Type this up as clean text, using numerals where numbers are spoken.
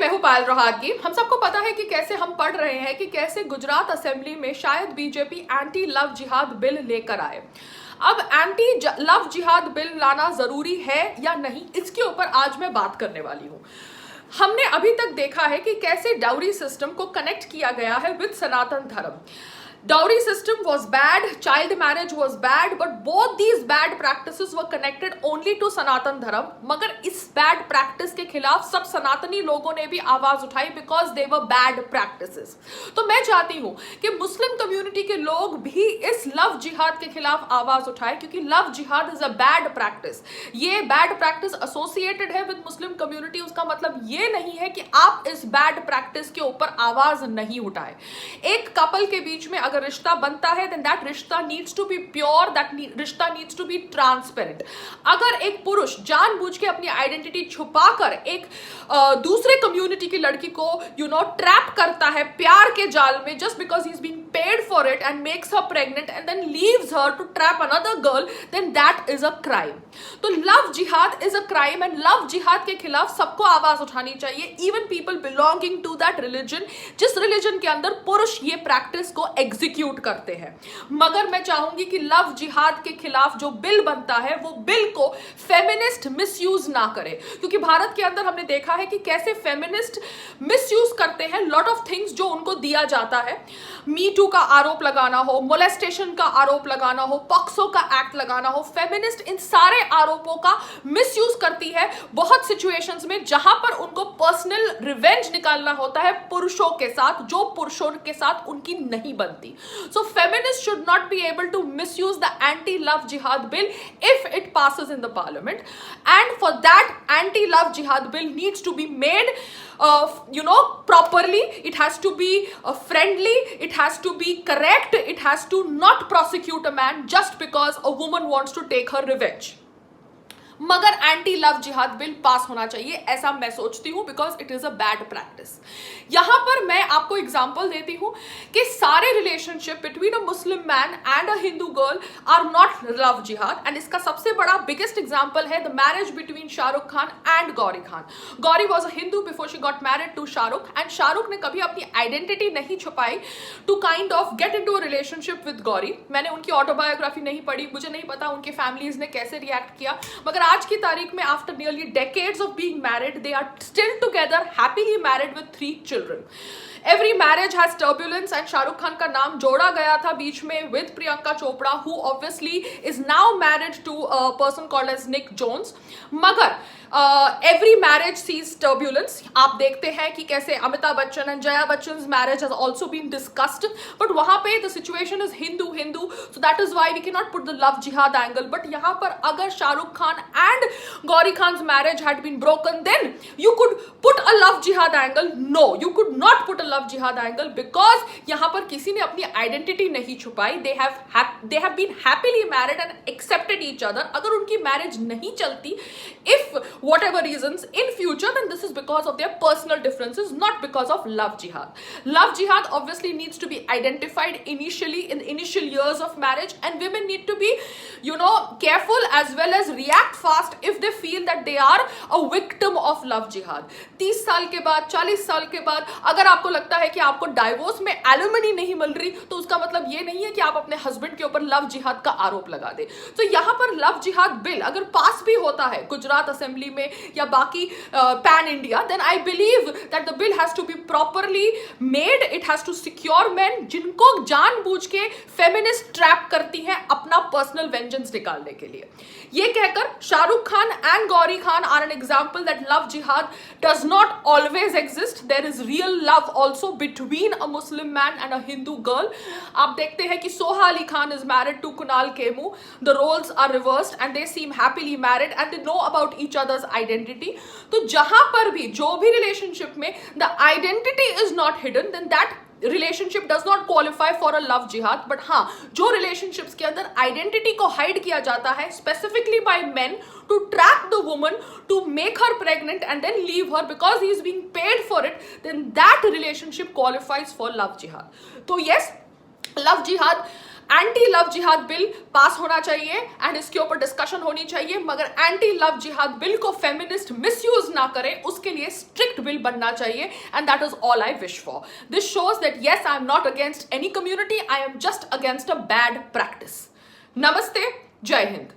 मैं हूं पायल रोहातगी। हम सबको पता है कि कैसे हम पढ़ रहे हैं कि कैसे गुजरात असेंबली में शायद BJP anti love jihad bill लेकर आए। अब एंटी लव जिहाद बिल लाना जरूरी है या नहीं, इसके ऊपर आज मैं बात करने वाली हूं। हमने अभी तक देखा है कि कैसे डाउरी सिस्टम को कनेक्ट किया गया है विद सनातन धर्म। Dowry system was bad, child marriage was bad, but both these bad practices were connected only to सनातन धर्म। मगर इस bad practice के खिलाफ सब सनातनी लोगों ने भी आवाज उठाई because they were bad practices। तो मैं चाहती हूँ कि मुस्लिम कम्युनिटी के लोग भी इस लव जिहाद के खिलाफ आवाज उठाए, क्योंकि लव जिहाद इज अ बैड प्रैक्टिस। ये बैड प्रैक्टिस एसोसिएटेड है विद मुस्लिम कम्युनिटी। उसका मतलब ये नहीं है कि आप इस बैड प्रैक्टिस के ऊपर आवाज नहीं उठाए। एक कपल के बीच में अगर रिश्ता बनता है then that रिश्ता needs to be pure, रिश्ता needs to be transparent। अगर एक पुरुष जानबूझ के अपनी आइडेंटिटी छुपाकर एक दूसरे कम्युनिटी की लड़की को ट्रैप करता है प्यार के जाल में, just because he's being paid for it and makes her pregnant and then leaves her to trap another girl, then that is a crime। तो लव जिहाद is a crime and love जिहाद के खिलाफ सबको आवाज उठानी चाहिए, even people belonging to that religion, जिस रिलीजन के अंदर पुरुष ये प्रैक्टिस को एग्जीक्यूट करते हैं। मगर मैं चाहूंगी कि लव जिहाद के खिलाफ जो बिल बनता है वो बिल को फेमिनिस्ट मिसयूज ना करे, क्योंकि भारत के अंदर हमने देखा है कि कैसे फेमिनिस्ट मिसयूज करते हैं लॉट ऑफ थिंग्स जो उनको दिया जाता है। मी टू का आरोप लगाना हो, मोलेस्टेशन का आरोप लगाना हो, पॉक्सो का एक्ट लगाना हो, फेमिनिस्ट इन सारे आरोपों का मिसयूज करती है बहुत सिचुएशंस में, जहां पर उनको पर्सनल रिवेंज निकालना होता है पुरुषों के साथ, जो पुरुषों के साथ उनकी नहीं बनती। So feminists should not be able to misuse the anti-love jihad bill if it passes in the parliament, and for that anti-love jihad bill needs to be made properly. It has to be friendly, it has to be correct, it has to not prosecute a man just because a woman wants to take her revenge। मगर anti love jihad bill pass होना चाहिए, ऐसा मैं सोचती हूं, because it is a bad practice. यहां पर मैं आपको एग्जांपल देती हूं कि सारे relationship between a Muslim man and a Hindu girl are not love jihad, and इसका सबसे बड़ा बिगेस्ट एग्जांपल है the marriage between Shahrukh Khan and Gauri Khan. Gauri was a Hindu before she got married to Shahrukh, and Shahrukh ने कभी अपनी आइडेंटिटी नहीं छुपाई to kind of get into a relationship with Gauri. मैंने उनकी ऑटोबायोग्राफी नहीं पढ़ी, मुझे नहीं पता उनके फैमिलीज ने कैसे रिएक्ट किया, मगर आज की तारीख में after nearly decades of being married they are still together, happily married with 3 children. Every marriage has turbulence, and Shahrukh Khan का नाम जोड़ा गया था बीच में with Priyanka Chopra, who obviously is now married to a person called as Nick Jonas. मगर every marriage sees turbulence. आप देखते हैं कि कैसे Amitabh Bachchan and Jaya Bachchan marriage has also been discussed, but वहां पे the situation is Hindu Hindu, so that is why we can not put the love jihad angle. But यहां पर अगर Shahrukh Khan and Gauri Khan marriage had been broken, then you could put a love jihad angle. No, you could not put a love jihad angle, because यहां पर किसी ने अपनी identity नहीं छुपाई। They have been happily married and accepted each other. अगर उनकी marriage नहीं चलती, if whatever reasons in future, then this is because of their personal differences, not because of love jihad. Love jihad obviously needs to be identified initially in the initial years of marriage, and women need to be careful as well as react fast if they feel that they are a victim of love jihad। 30 साल के बाद, 40 साल के बाद अगर आपको लगता है कि आपको डाइवोर्स में एलिमनी नहीं मिल रही, तो उसका मतलब ये नहीं है कि आप अपने हस्बैंड के ऊपर लव जिहाद का आरोप लगा दे। तो यहां पर लव जिहाद बिल अगर पास भी होता है गुजरात असेंबली में या बाकी pan India, then I believe that the bill has to be properly made. It has to secure men जिनको जानबूझ के फेमिनिस्ट ट्रैप करती हैं अपना पर्सनल वेंजेंस निकालने के लिए। ये कहकर Shahrukh Khan and Gauri Khan are an example that love jihad does not always exist. There is real love also between a Muslim man and a Hindu girl. आप देखते हैं कि Soha Ali Khan is married to Kunal Khemu, the roles are reversed and they seem happily married and they know about each other's identity. तो जहां पर भी जो भी रिलेशनशिप में the identity is not hidden, then that relationship does not qualify for a love jihad. But हाँ, जो relationships के अंदर आइडेंटिटी को हाइड किया जाता है specifically by men to trap the woman, to make her pregnant and then leave her because he is being paid for it, then that relationship qualifies for love jihad. तो yes, love jihad anti love jihad bill pass होना चाहिए and इसके ऊपर discussion होनी चाहिए, मगर anti love jihad bill को feminist misuse ना करे उसके लिए स्ट्रिक्ट बिल बनना चाहिए, and that is all I wish for. This shows that yes, I am not against any community, I am just against a bad practice. Namaste, Jai Hind.